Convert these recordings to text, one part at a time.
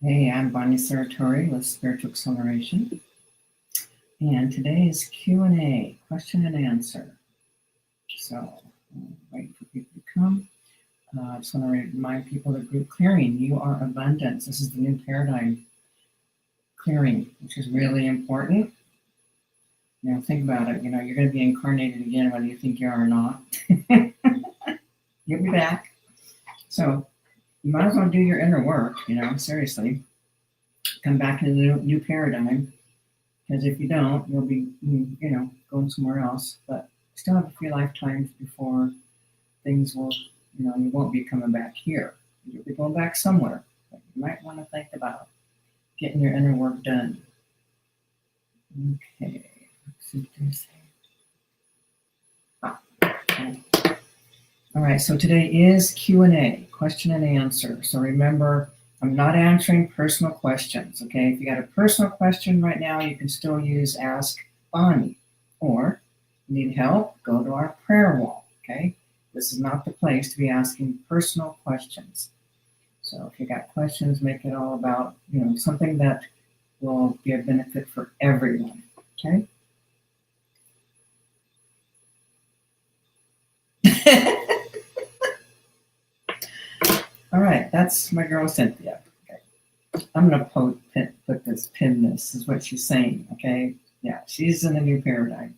Hey, I'm Bonnie Serratore with Spiritual Acceleration, and today is Q&A, question and answer. So, wait for people to come. I just want to remind people that group clearing, you are abundance. This is the new paradigm clearing, which is really important. Think about it. You're going to be incarnated again, whether you think you are or not. You'll be back. So, you might as well do your inner work, seriously. Come back to the new paradigm, because if you don't, you'll be, going somewhere else. But still have a few lifetimes before things will, you won't be coming back here. You'll be going back somewhere. But you might want to think about getting your inner work done. Okay. Let's see what they say. Okay. All right. So today is Q&A, question and answer. So remember, I'm not answering personal questions, okay? If you got a personal question right now, you can still use Ask Bonnie. Or need help, go to our prayer wall, okay? This is not the place to be asking personal questions. So if you got questions, make it all about, something that will be a benefit for everyone, okay? All right, that's my girl Cynthia. Okay. I'm gonna pin this is what she's saying. Okay, yeah, she's in a new paradigm.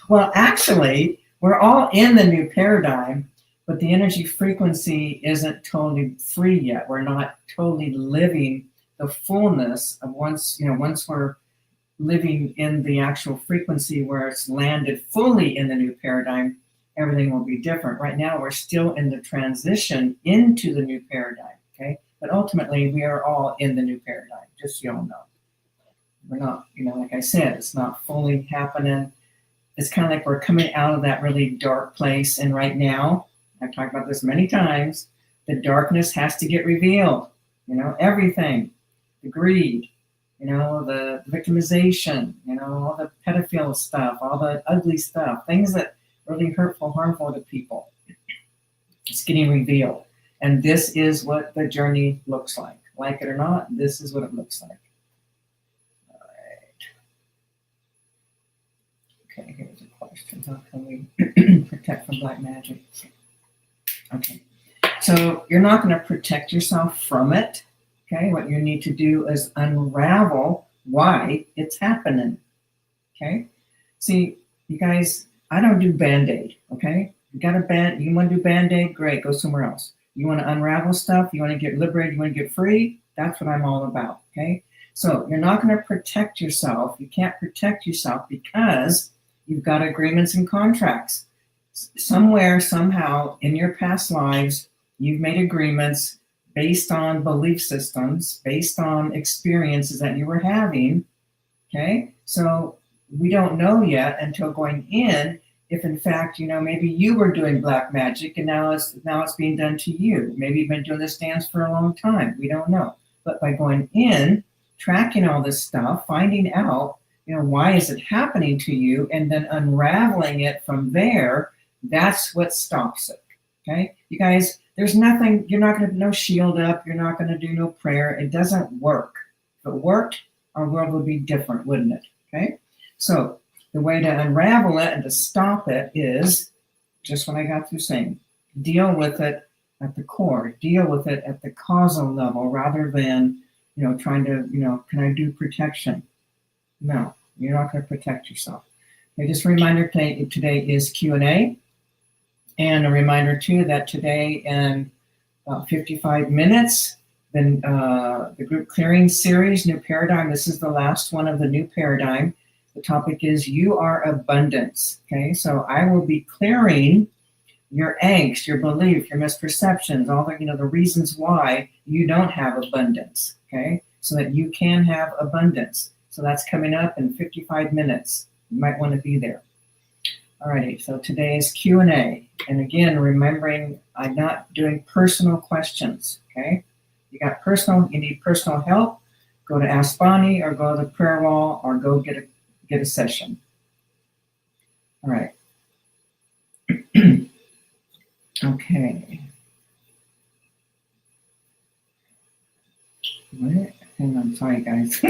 Well, actually, we're all in the new paradigm, but the energy frequency isn't totally free yet. We're not totally living the fullness of once we're living in the actual frequency where it's landed fully in the new paradigm, everything will be different. Right now, we're still in the transition into the new paradigm, okay? But ultimately, we are all in the new paradigm, just so you all know. We're not, like I said, it's not fully happening. It's kind of like we're coming out of that really dark place. And right now, I've talked about this many times, the darkness has to get revealed. Everything, the greed, the victimization, all the pedophile stuff, all the ugly stuff, things that are really hurtful, harmful to people. It's getting revealed. And this is what the journey looks like. Like it or not, this is what it looks like. All right. Okay, here's a question. How can we protect from black magic? Okay. So you're not going to protect yourself from it. Okay, what you need to do is unravel why it's happening. Okay, see, you guys, I don't do Band-Aid. Okay, you want to do Band-Aid? Great, go somewhere else. You want to unravel stuff? You want to get liberated? You want to get free? That's what I'm all about. Okay, so you're not going to protect yourself. You can't protect yourself because you've got agreements and contracts. Somewhere, somehow, in your past lives, you've made agreements based on belief systems, based on experiences that you were having, okay? So we don't know yet until going in if in fact, maybe you were doing black magic and now it's being done to you. Maybe you've been doing this dance for a long time. We don't know. But by going in, tracking all this stuff, finding out, why is it happening to you, and then unraveling it from there, that's what stops it, okay? You guys, there's nothing, you're not going to, no shield up, you're not going to do no prayer. It doesn't work. If it worked, our world would be different, wouldn't it? Okay? So the way to unravel it and to stop it is just what I got through saying. Deal with it at the core. Deal with it at the causal level rather than, trying to, can I do protection? No, you're not going to protect yourself. Okay, just a reminder, today is Q&A. And a reminder, too, that today in about 55 minutes, then the group clearing series, New Paradigm, this is the last one of the New Paradigm. The topic is You Are Abundance. Okay, so I will be clearing your angst, your belief, your misperceptions, all the, the reasons why you don't have abundance, okay, so that you can have abundance. So that's coming up in 55 minutes. You might want to be there. Alrighty, so today's Q&A. And again, remembering I'm not doing personal questions, okay? You need personal help, go to Ask Bonnie or go to the prayer wall or go get a session. All right. Okay. What? Hang on, sorry guys.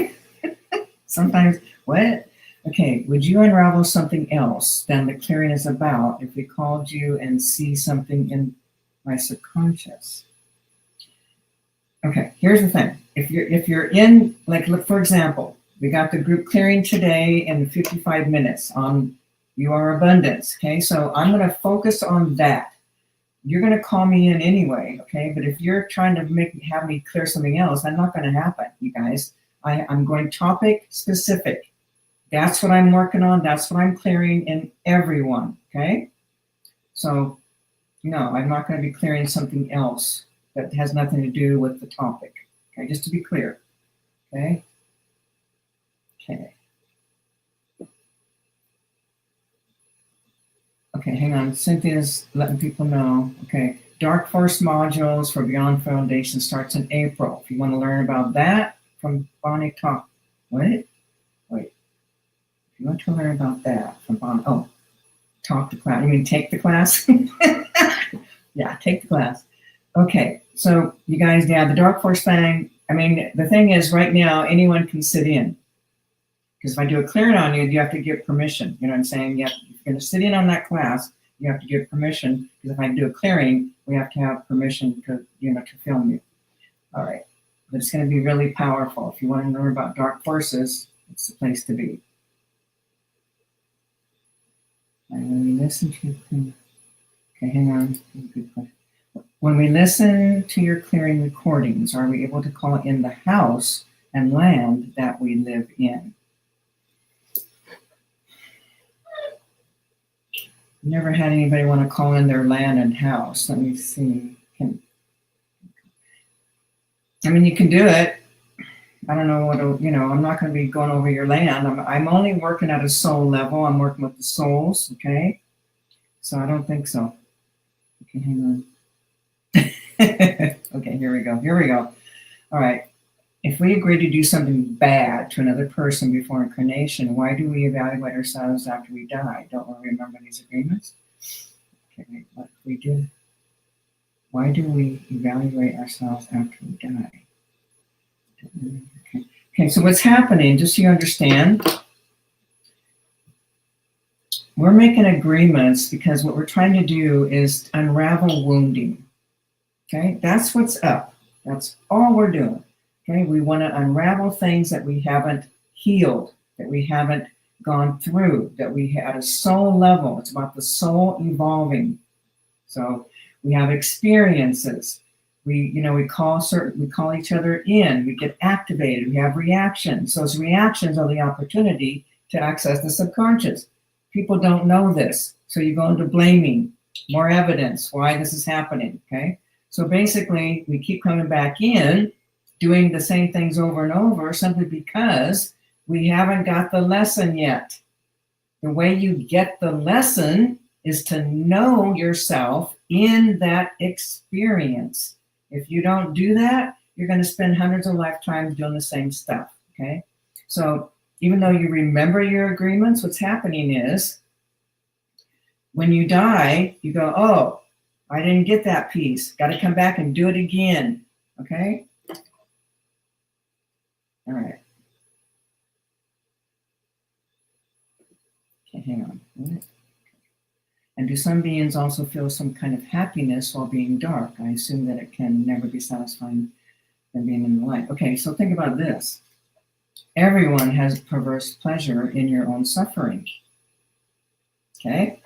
Sometimes, what? Okay, would you unravel something else than the clearing is about if we called you and see something in my subconscious? Okay, here's the thing. If you're in, like, look, for example, we got the group clearing today in 55 minutes on you are abundance. Okay, so I'm going to focus on that. You're going to call me in anyway. Okay, but if you're trying to have me clear something else, that's not going to happen, you guys. I'm going topic specific. That's what I'm working on. That's what I'm clearing in everyone. Okay, so no, I'm not going to be clearing something else that has nothing to do with the topic. Okay, just to be clear. Okay. Okay. Okay, hang on. Cynthia's letting people know. Okay, Dark Force modules for Beyond Foundation starts in April. If you want to learn about that from Bonnie Talk. Wait. If you want to learn about that from Bonnie, talk to class. You mean take the class? Yeah, take the class. Okay, so you guys, yeah, the Dark Force thing. I mean, the thing is, right now, anyone can sit in. Because if I do a clearing on you, you have to give permission. You know what I'm saying? If you're going to sit in on that class, you have to give permission. Because if I do a clearing, we have to have permission to film you. All right. But it's going to be really powerful. If you want to learn about dark forces, it's the place to be. When we listen to your clearing, okay, hang on. Good question. When we listen to your clearing recordings, are we able to call in the house and land that we live in? Never had anybody want to call in their land and house. Let me see. You can do it. I don't know what, I'm not going to be going over your land. I'm only working at a soul level. I'm working with the souls, okay? So I don't think so. Okay, hang on. Okay, here we go. All right. If we agree to do something bad to another person before incarnation, why do we evaluate ourselves after we die? Don't we remember these agreements? Okay, what we do? Why do we evaluate ourselves after we die? Okay, so what's happening, just so you understand, we're making agreements because what we're trying to do is unravel wounding. Okay, that's what's up. That's all we're doing. Okay, we want to unravel things that we haven't healed, that we haven't gone through, that we at a soul level. It's about the soul evolving. So we have experiences. We call each other in. We get activated. We have reactions. Those reactions are the opportunity to access the subconscious. People don't know this, so you go into blaming. More evidence why this is happening. Okay, so basically we keep coming back in, doing the same things over and over simply because we haven't got the lesson yet. The way you get the lesson is to know yourself in that experience. If you don't do that, you're going to spend hundreds of lifetimes doing the same stuff, okay? So even though you remember your agreements, what's happening is when you die, you go, oh, I didn't get that piece. Got to come back and do it again, okay? All right. Okay, hang on. And do some beings also feel some kind of happiness while being dark? I assume that it can never be satisfying than being in the light. Okay, so think about this. Everyone has perverse pleasure in your own suffering. Okay?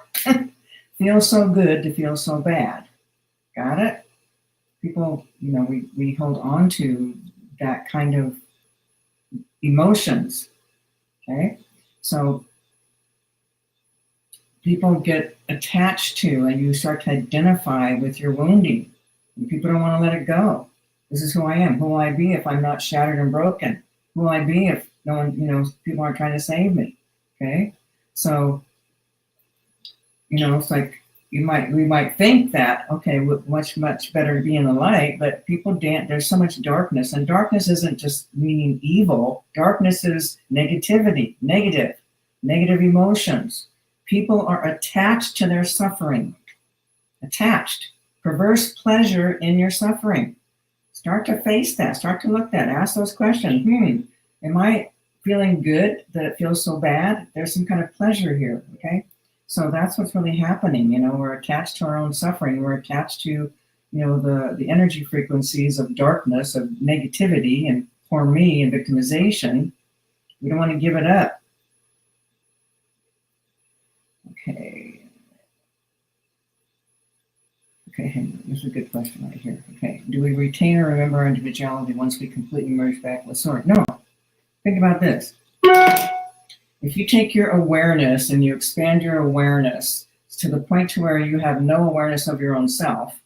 Feels so good to feel so bad. Got it? People, we hold on to that kind of emotions. Okay? So people get attached to, and you start to identify with your wounding. And people don't want to let it go. This is who I am. Who will I be if I'm not shattered and broken? Who will I be if no one, people aren't trying to save me? Okay? So, it's like we might think that, okay, much better to be in the light, but people there's so much darkness, and darkness isn't just meaning evil. Darkness is negativity, negative emotions. People are attached to their suffering. Attached. Perverse pleasure in your suffering. It's Start to face that. Start to look at that. Ask those questions. Am I feeling good that it feels so bad? There's some kind of pleasure here, okay? So that's what's really happening. We're attached to our own suffering. We're attached to, the energy frequencies of darkness, of negativity and poor me and victimization. We don't want to give it up. Okay. Okay, hang on. This is a good question right here. Okay. Do we retain or remember our individuality once we completely merge back with Source? No. Think about this. If you take your awareness and you expand your awareness to the point to where you have no awareness of your own self,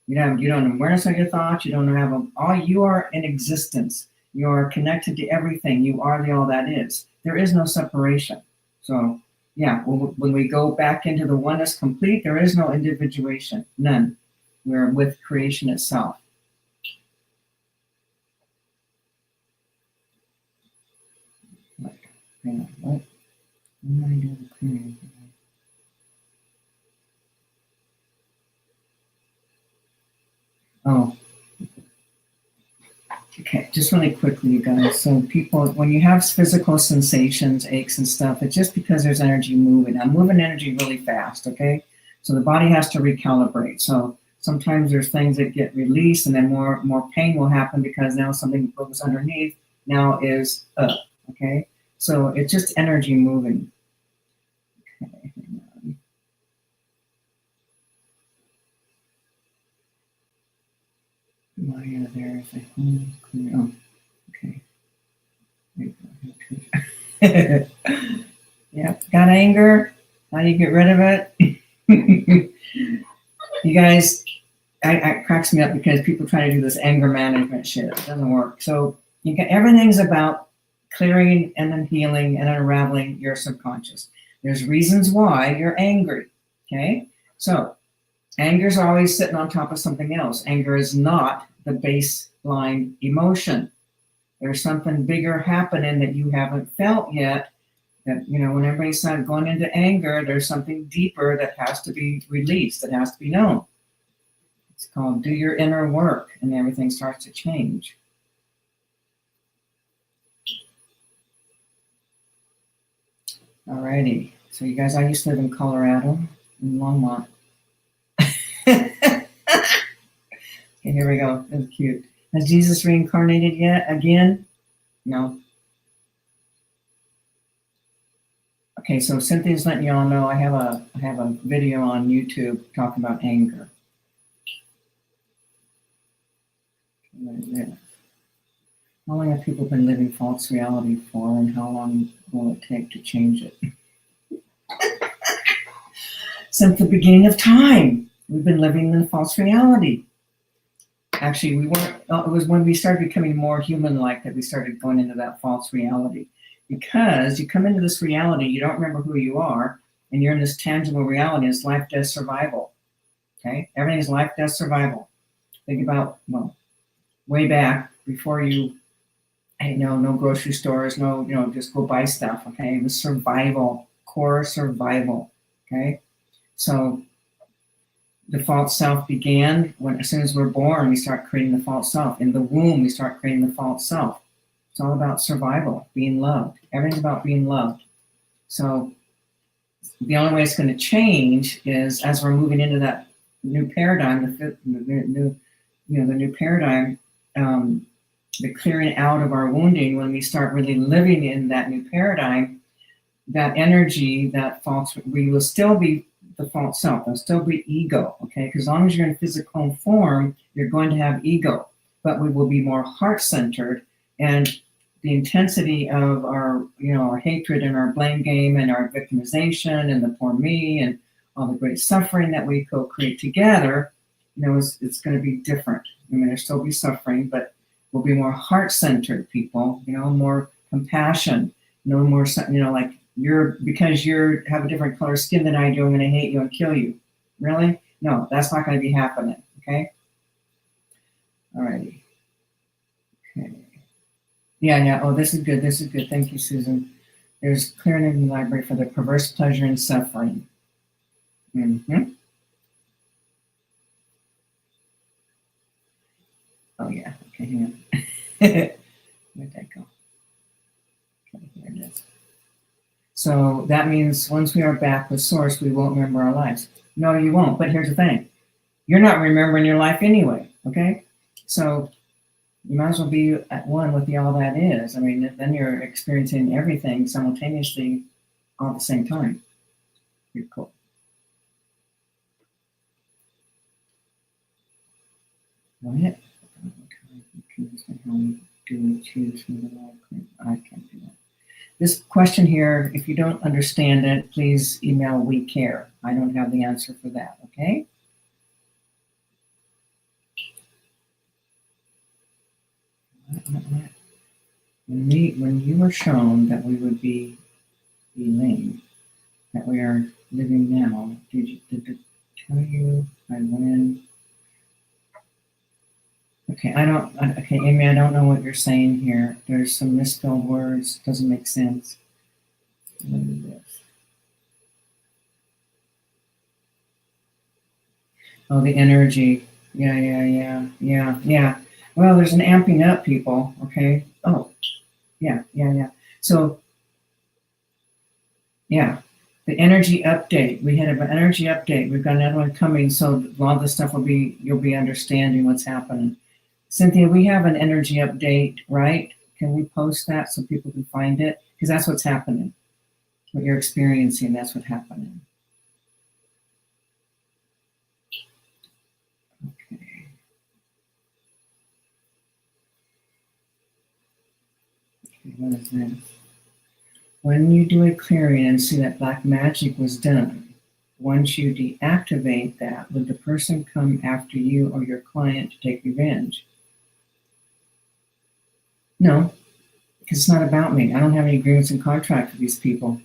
you don't have awareness of your thoughts, you don't have all, you are in existence. You are connected to everything. You are the all that is. There is no separation. So, yeah, when we go back into the oneness complete, there is no individuation, none. We're with creation itself. Hang on, what am I doing? Oh, okay, just really quickly, you guys. So people, when you have physical sensations, aches and stuff, it's just because there's energy moving. I'm moving energy really fast, okay? So the body has to recalibrate. So sometimes there's things that get released and then more pain will happen because now something that was underneath now is up, okay? So it's just energy moving. Okay, hang on. Maya, there's a clear. Oh, okay. Yeah, got anger. How do you get rid of it? You guys, it cracks me up because people try to do this anger management shit. It doesn't work. So everything's about clearing and then healing and unraveling your subconscious. There's reasons why you're angry. Okay, so anger's always sitting on top of something else. Anger is not the baseline emotion. There's something bigger happening that you haven't felt yet. That, when everybody's going into anger, there's something deeper that has to be released, that has to be known. It's called do your inner work, and everything starts to change. Alrighty. So you guys, I used to live in Colorado, in Longmont. Okay, here we go. That's cute. Has Jesus reincarnated yet? Again? No. Okay, so Cynthia's letting you all know I have a video on YouTube talking about anger. How long have people been living false reality for, and how long will it take to change it? Since the beginning of time, we've been living in false reality. Actually, we weren't. It was when we started becoming more human-like that we started going into that false reality. Because you come into this reality, you don't remember who you are, and you're in this tangible reality. It's life, death, survival. Okay, everything's life, death, survival. Think about way back before you. No grocery stores, just go buy stuff. Okay, it was survival, core survival. Okay, so the false self began as soon as we're born. We start creating the false self. In the womb, we start creating the false self. It's all about survival, being loved. Everything's about being loved. So the only way it's going to change is as we're moving into that new paradigm, the new paradigm, the clearing out of our wounding. When we start really living in that new paradigm, that energy, that false, we will still be the false self. There'll still be ego, okay? Because as long as you're in physical form, you're going to have ego, but we will be more heart-centered, and the intensity of our, our hatred and our blame game and our victimization and the poor me and all the great suffering that we co-create together, it's going to be different. I mean, there'll still be suffering, but we'll be more heart-centered people, more compassion, no more, like because you have a different color skin than I do, I'm going to hate you and kill you. Really? No, that's not going to be happening. Okay. All righty. Okay. Yeah. Oh, this is good. This is good. Thank you, Susan. There's clearing in the library for the perverse pleasure and suffering. Mm-hmm. Oh, yeah. hand. Where'd that go? Okay, here it is. So that means once we are back with Source, we won't remember our lives. No, you won't. But here's the thing. You're not remembering your life anyway, okay? So you might as well be at one with the all that is. I mean, then you're experiencing everything simultaneously all at the same time. Pretty cool. Go ahead. Choose from the life. I can't do that. This question here, if you don't understand it, please email We Care. I don't have the answer for that, okay? When you were shown that we would be lame, that we are living now, did it tell you by when? Okay, okay, Amy, I don't know what you're saying here. There's some misspelled words, doesn't make sense. What is this? Oh, the energy. Yeah. Well, there's an amping up, people, okay? Oh, yeah. So, yeah, the energy update. We had an energy update. We've got another one coming, so a lot of this stuff you'll be understanding what's happening. Cynthia, we have an energy update, right? Can we post that so people can find it? Because that's what's happening. What you're experiencing, that's what's happening. Okay. Okay, what is this? When you do a clearing and see that black magic was done, once you deactivate that, would the person come after you or your client to take revenge? No, because it's not about me. I don't have any agreements and contracts with these people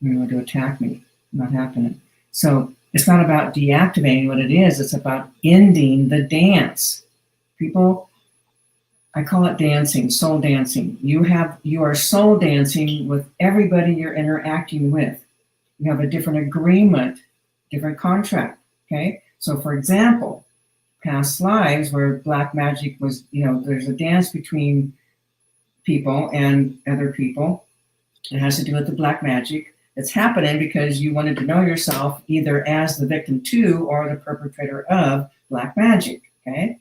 to attack me. Not happening. So it's not about deactivating what it is. It's about ending the dance. People, I call it dancing, soul dancing. You are soul dancing with everybody you're interacting with. You have a different agreement, different contract. Okay. So for example, past lives where black magic was, there's a dance between people and other people. It has to do with the black magic. It's happening because you wanted to know yourself either as the victim to or the perpetrator of black magic. Okay.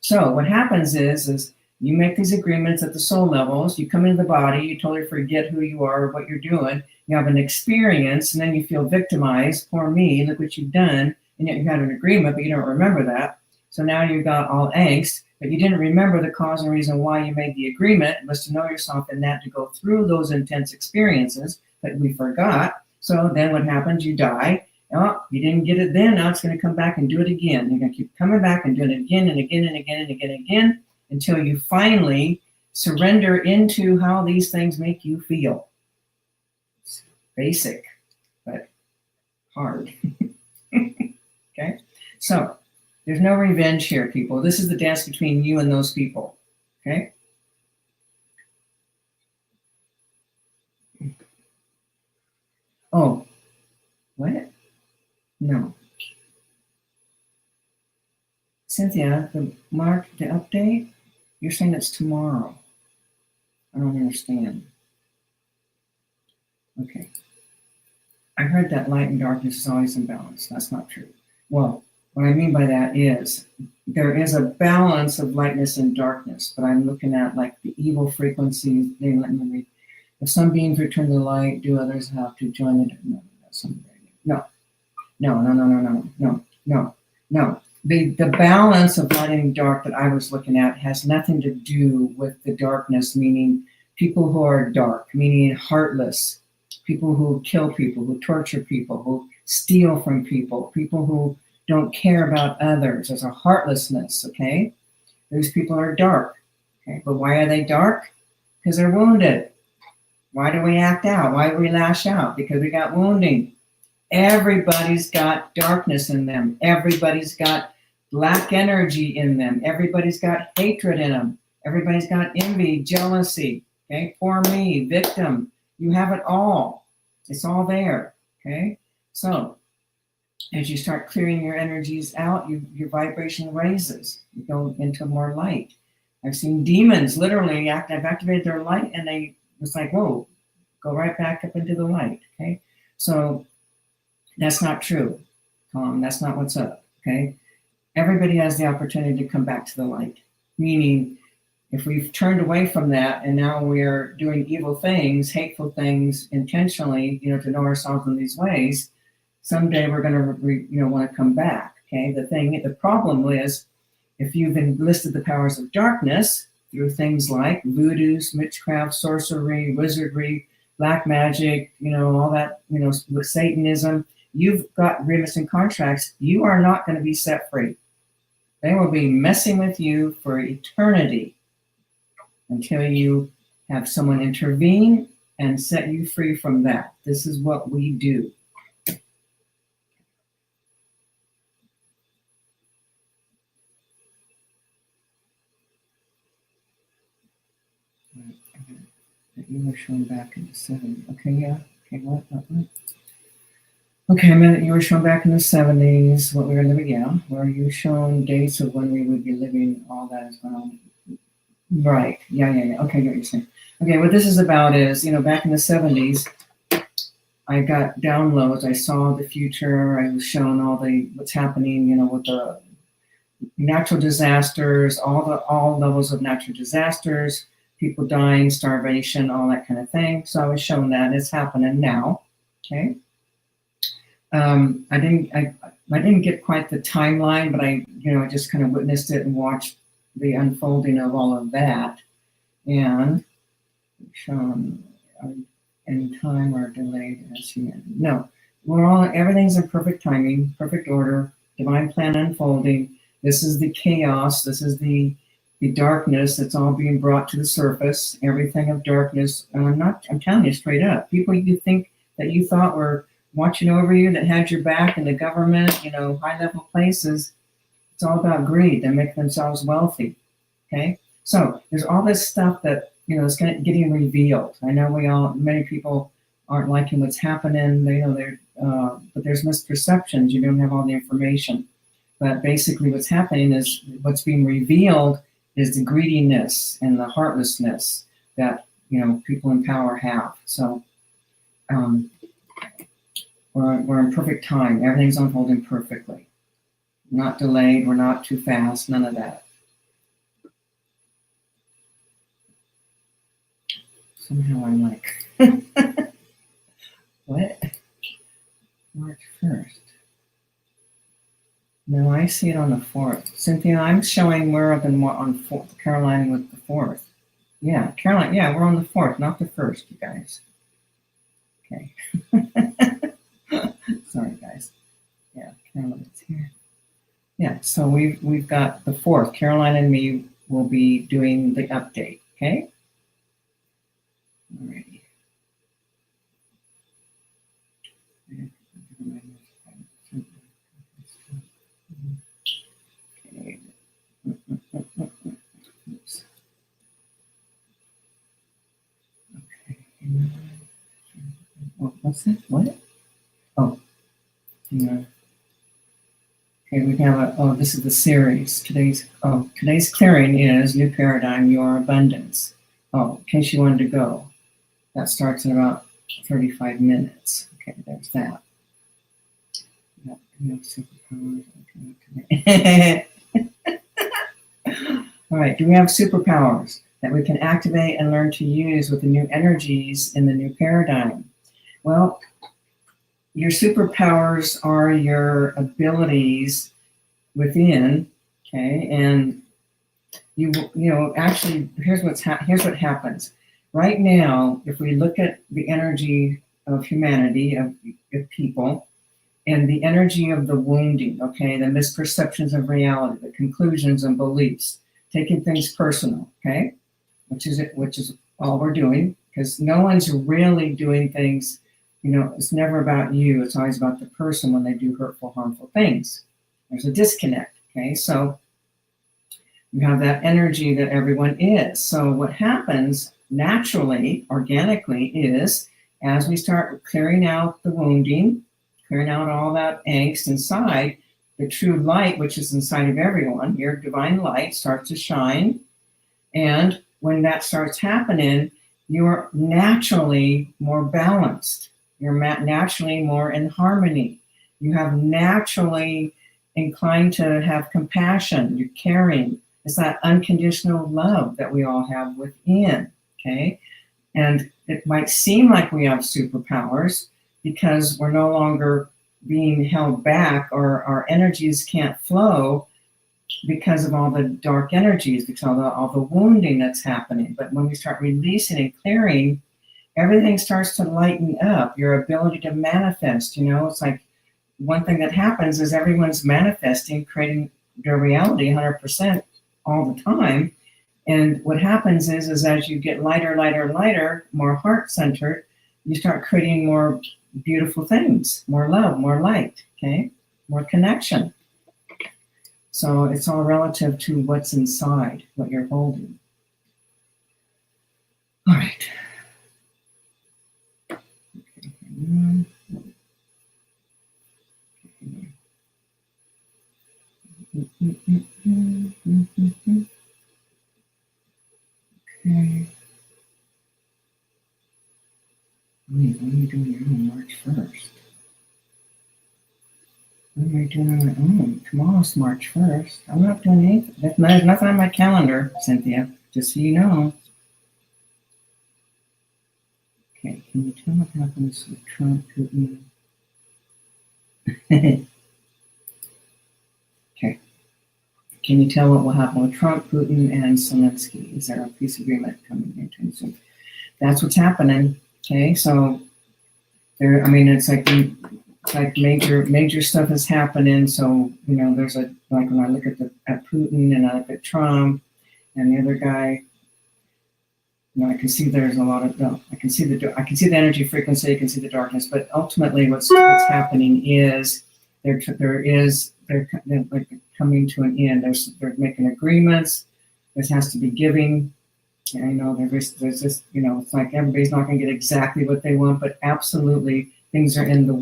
So what happens is you make these agreements at the soul levels. You come into the body. You totally forget who you are, what you're doing. You have an experience, and then you feel victimized. Poor me. Look what you've done. And yet you had an agreement, but you don't remember that. So now you've got all angst, but you didn't remember the cause and reason why you made the agreement. It was to know yourself in that, to go through those intense experiences that we forgot. So then what happens? You die. Oh, you didn't get it then. Now it's going to come back and do it again. You're going to keep coming back and doing it again and again and again and again and again until you finally surrender into how these things make you feel. It's basic, but hard. Okay? So there's no revenge here, people. This is the dance between you and those people. Okay? Oh, what? No. Cynthia, the update, you're saying it's tomorrow. I don't understand. Okay. I heard that light and darkness is always in balance. That's not true. Well, what I mean by that is there is a balance of lightness and darkness, but I'm looking at like the evil frequencies. They let me read. If some beings return to the light, do others have to join the No. The balance of light and dark that I was looking at has nothing to do with the darkness, meaning people who are dark, meaning heartless, people who kill people, who torture people, who steal from people, people who don't care about others. There's a heartlessness, okay? Those people are dark, okay? But why are they dark? Because they're wounded. Why do we act out? Why do we lash out? Because we got wounding. Everybody's got darkness in them. Everybody's got black energy in them. Everybody's got hatred in them. Everybody's got envy, jealousy, okay? Poor me, victim. You have it all. It's all there, okay? So as you start clearing your energies out, your vibration raises. You go into more light. I've seen demons literally I've activated their light, and they it's like, whoa, go right back up into the light. Okay, so that's not true, Tom. That's not what's up. Okay, everybody has the opportunity to come back to the light. Meaning, if we've turned away from that and now we're doing evil things, hateful things intentionally, to know ourselves in these ways, someday we're going to, want to come back. Okay, the problem is, if you've enlisted the powers of darkness through things like voodoo, witchcraft, sorcery, wizardry, black magic, all that, with Satanism, you've got agreements and contracts. You are not going to be set free. They will be messing with you for eternity until you have someone intervene and set you free from that. This is what we do. You were shown back in the 70s. Okay, yeah. Okay, what? Okay, I meant that you were shown back in the 70s, what we were living, yeah. Were you shown dates of when we would be living, all that as well? Right, yeah. Okay, I get what you're saying. Okay, what this is about is, back in the 70s, I got downloads. I saw the future. I was shown what's happening, with the natural disasters, all levels of natural disasters, people dying, starvation, all that kind of thing. So I was shown that it's happening now. Okay. I didn't get quite the timeline, but I just kind of witnessed it and watched the unfolding of all of that. And shown in time or delayed as humanity. No, everything's in perfect timing, perfect order, divine plan unfolding. This is the chaos. This is the darkness that's all being brought to the surface. Everything of darkness. And I'm telling you straight up, people you think that you thought were watching over you, that had your back in the government, high level places. It's all about greed. They make themselves wealthy. Okay. So there's all this stuff that, is getting revealed. I know many people aren't liking what's happening. But there's misperceptions. You don't have all the information. But basically what's happening is what's being revealed is the greediness and the heartlessness that, people in power have. So we're in perfect time. Everything's unfolding perfectly. Not delayed. We're not too fast. None of that. Somehow I'm like, what? March 1st. No, I see it on the 4th. Cynthia, I'm showing we're up on 4th, Carolina with the 4th. Yeah, Carolina, yeah, we're on the 4th, not the 1st, you guys. Okay. Sorry, guys. Yeah, Carolina's here. Yeah, so we've got the 4th. Caroline and me will be doing the update, okay? Alrighty. Okay. Oops. Okay. What's that? What? Oh. Yeah. Okay, we have this is the series. Today's clearing is New Paradigm, Your Abundance. Oh, in case you wanted to go. That starts in about 35 minutes. Okay, there's that. Yeah, we have superpowers. Okay. All right, do we have superpowers that we can activate and learn to use with the new energies in the new paradigm? Well, your superpowers are your abilities within, okay? And actually, here's what happens. Right now, if we look at the energy of humanity, of people, and the energy of the wounding, okay, the misperceptions of reality, the conclusions and beliefs, taking things personal, okay, which is all we're doing, because no one's really doing things, it's never about you, it's always about the person when they do hurtful, harmful things. There's a disconnect, okay, so you have that energy that everyone is. So what happens naturally, organically, is as we start clearing out the wounding, clearing out all that angst inside, the true light, which is inside of everyone, your divine light starts to shine. And when that starts happening, you're naturally more balanced. You're naturally more in harmony. You have naturally inclined to have compassion. You're caring. It's that unconditional love that we all have within. Okay. And it might seem like we have superpowers because we're no longer being held back, or our energies can't flow because of all the dark energies, because all the wounding that's happening. But when we start releasing and clearing, everything starts to lighten up. Your ability to manifest, it's like one thing that happens is everyone's manifesting, creating their reality 100% all the time. And what happens is as you get lighter, lighter, lighter, more heart-centered, you start creating more beautiful things, more love, more light, okay? More connection. So it's all relative to what's inside, what you're holding. All right. Okay. Wait, what are you doing on March 1st? What am I doing on my own? Tomorrow's March 1st. I'm not doing anything. There's nothing on my calendar, Cynthia, just so you know. Okay, can you tell what happens with Trump, Putin? Okay. Can you tell what will happen with Trump, Putin, and Zelensky? Is there a peace agreement coming into soon? That's what's happening. Okay, so there. I mean, it's like major stuff is happening. So there's like when I look at Putin and I look at Trump and the other guy, I can see there's a lot of I can see the energy frequency. I can see the darkness. But ultimately, what's happening is they're like coming to an end. They're making agreements. There has to be giving. And there's just it's like everybody's not going to get exactly what they want, but absolutely things are in the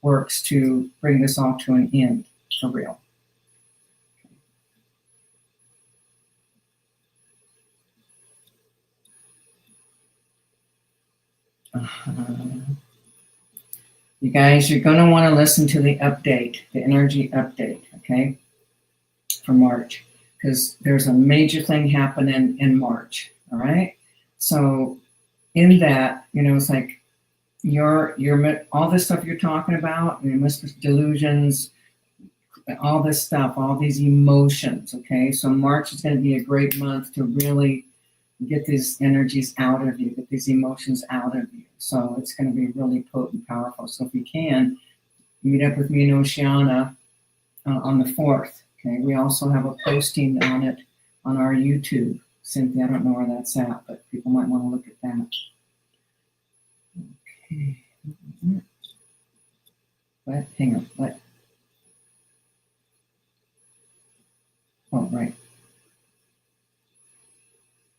works to bring this all to an end for real. You guys, you're going to want to listen to the update, the energy update, okay, for March, because there's a major thing happening in March. All right. So in that, it's like your all this stuff you're talking about, delusions, all this stuff, all these emotions. Okay. So March is going to be a great month to really get these energies out of you, get these emotions out of you. So it's going to be really potent, powerful. So if you can, meet up with me in Oceana on the 4th. Okay. We also have a posting on it on our YouTube. Cynthia, I don't know where that's at, but people might want to look at that. Okay. What? Hang on. What? Oh, right.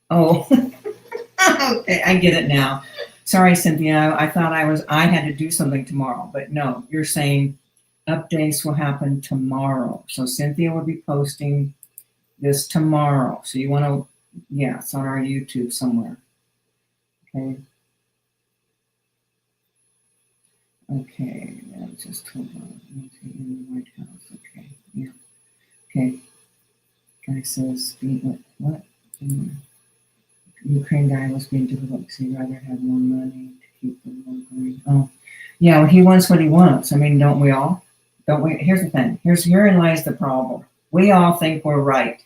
Oh, okay. I get it now. Sorry, Cynthia. I thought I had to do something tomorrow, but no, you're saying updates will happen tomorrow. So Cynthia will be posting this tomorrow. So you want to, yeah, it's on our YouTube somewhere. Okay. Okay. Just hold on. In the White House. Okay. Yeah. Okay. Guy says, what? Ukraine guy was being difficult because he'd rather have more money to keep the war going. Oh, yeah, well, he wants what he wants. I mean, don't we all? Don't we? Here's the thing. Herein lies the problem. We all think we're right.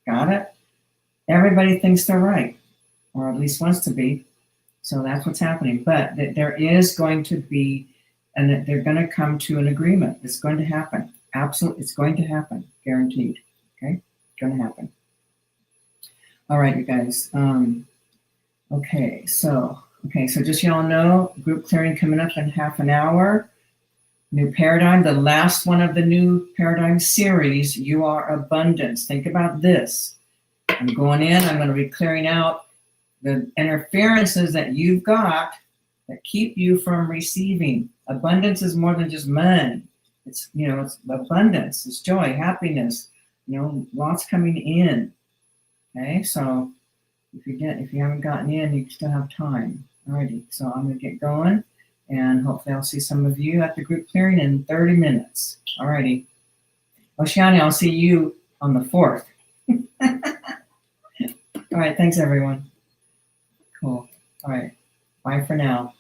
Got it? Everybody thinks they're right, or at least wants to be. So that's what's happening. But there is going to be, and they're going to come to an agreement. It's going to happen. Absolutely, it's going to happen. Guaranteed. Okay? It's going to happen. All right, you guys. Okay, so just so y'all know, group clearing coming up in half an hour. New paradigm, the last one of the new paradigm series. You are abundance. Think about this. I'm going in. I'm going to be clearing out the interferences that you've got that keep you from receiving. Abundance is more than just money. It's it's abundance. It's joy, happiness. Lots coming in. Okay, so if you haven't gotten in, you still have time. Alrighty, so I'm gonna get going, and hopefully I'll see some of you at the group clearing in 30 minutes. Alrighty, Oceania, I'll see you on the 4th. All right, thanks everyone. Cool. All right, bye for now.